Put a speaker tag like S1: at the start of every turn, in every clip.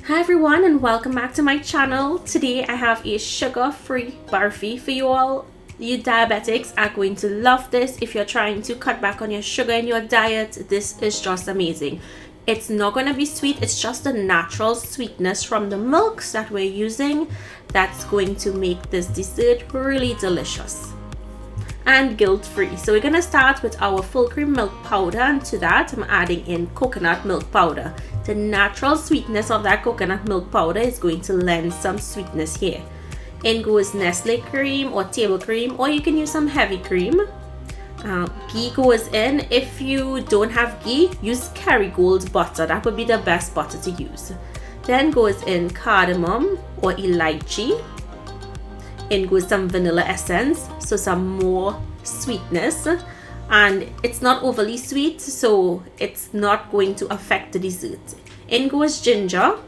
S1: Hi everyone and welcome back to my channel. Today I have a sugar-free barfi for you all. You diabetics are going to love this. If you're trying to cut back on your sugar in your diet, this is just amazing. It's not going to be sweet, it's just the natural sweetness from the milks that we're using that's going to make this dessert really delicious and guilt-free. So we're going to start with our full cream milk powder, and to that I'm adding in coconut milk powder. The natural sweetness of that coconut milk powder is going to lend some sweetness here. In goes Nestle cream or table cream, or you can use some heavy cream. Ghee goes in. If you don't have ghee, use Kerrygold butter. That would be the best butter to use. Then goes in cardamom or elaichi. In goes some vanilla essence, so some more sweetness, and it's not overly sweet, so it's not going to affect the dessert. In goes ginger.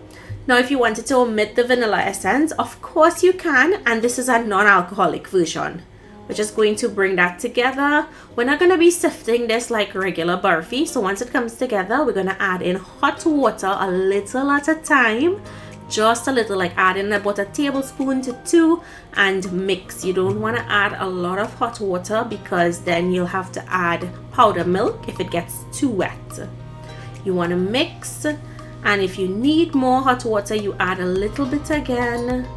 S1: Now if you wanted to omit the vanilla essence, of course you can, and this is a non-alcoholic version. We're just going to bring that together. We're not going to be sifting this like regular barfi, so once it comes together we're going to add in hot water a little at a time. Just a little, like add in about a tablespoon to 2 and mix. You don't want to add a lot of hot water because then you'll have to add powder milk if it gets too wet. You want to mix, and if you need more hot water you add a little bit again,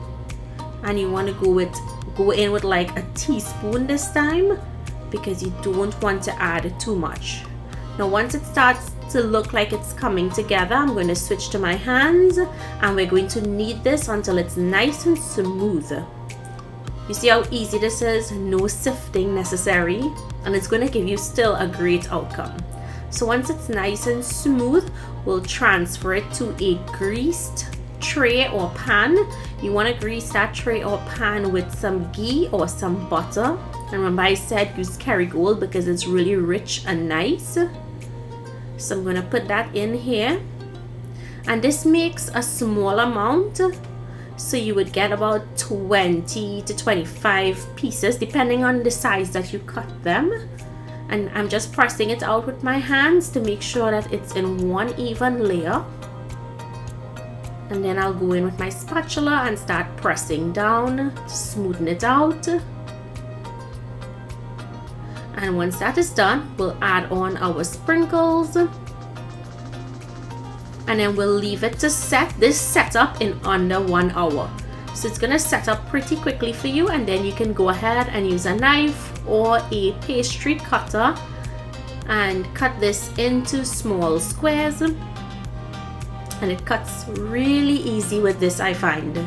S1: and you want to go in with like a teaspoon this time because you don't want to add too much. Now once it starts to look like it's coming together, I'm going to switch to my hands and we're going to knead this until it's nice and smooth. You see how easy this is? No sifting necessary, and it's going to give you still a great outcome. So once it's nice and smooth, we'll transfer it to a greased tray or pan. You want to grease that tray or pan with some ghee or some butter, and remember I said use Kerrygold because it's really rich and nice. So I'm going to put that in here, and this makes a small amount, so you would get about 20 to 25 pieces depending on the size that you cut them. And I'm just pressing it out with my hands to make sure that it's in one even layer, and then I'll go in with my spatula and start pressing down to smoothen it out. And once that is done, we'll add on our sprinkles, and then we'll leave it to set up in under 1 hour. So it's gonna set up pretty quickly for you, and then you can go ahead and use a knife or a pastry cutter and cut this into small squares, and it cuts really easy with this, I find.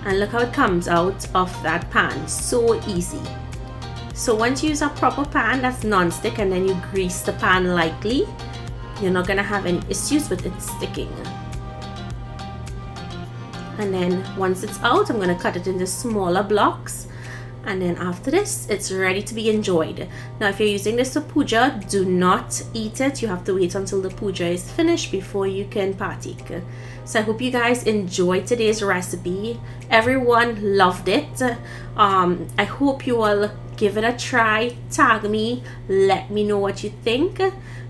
S1: And look how it comes out of that pan, so easy. So once you use a proper pan that's non-stick and then you grease the pan lightly, you're not gonna have any issues with it sticking. And then once it's out, I'm gonna cut it into smaller blocks, and then after this it's ready to be enjoyed. Now if you're using this for puja, do not eat it. You have to wait until the puja is finished before you can partake. So I hope you guys enjoyed today's recipe. Everyone loved it. I hope you all give it a try. Tag me, let me know what you think,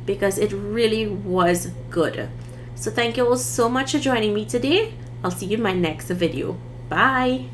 S1: because it really was good. So thank you all so much for joining me today. I'll see you in my next video. Bye.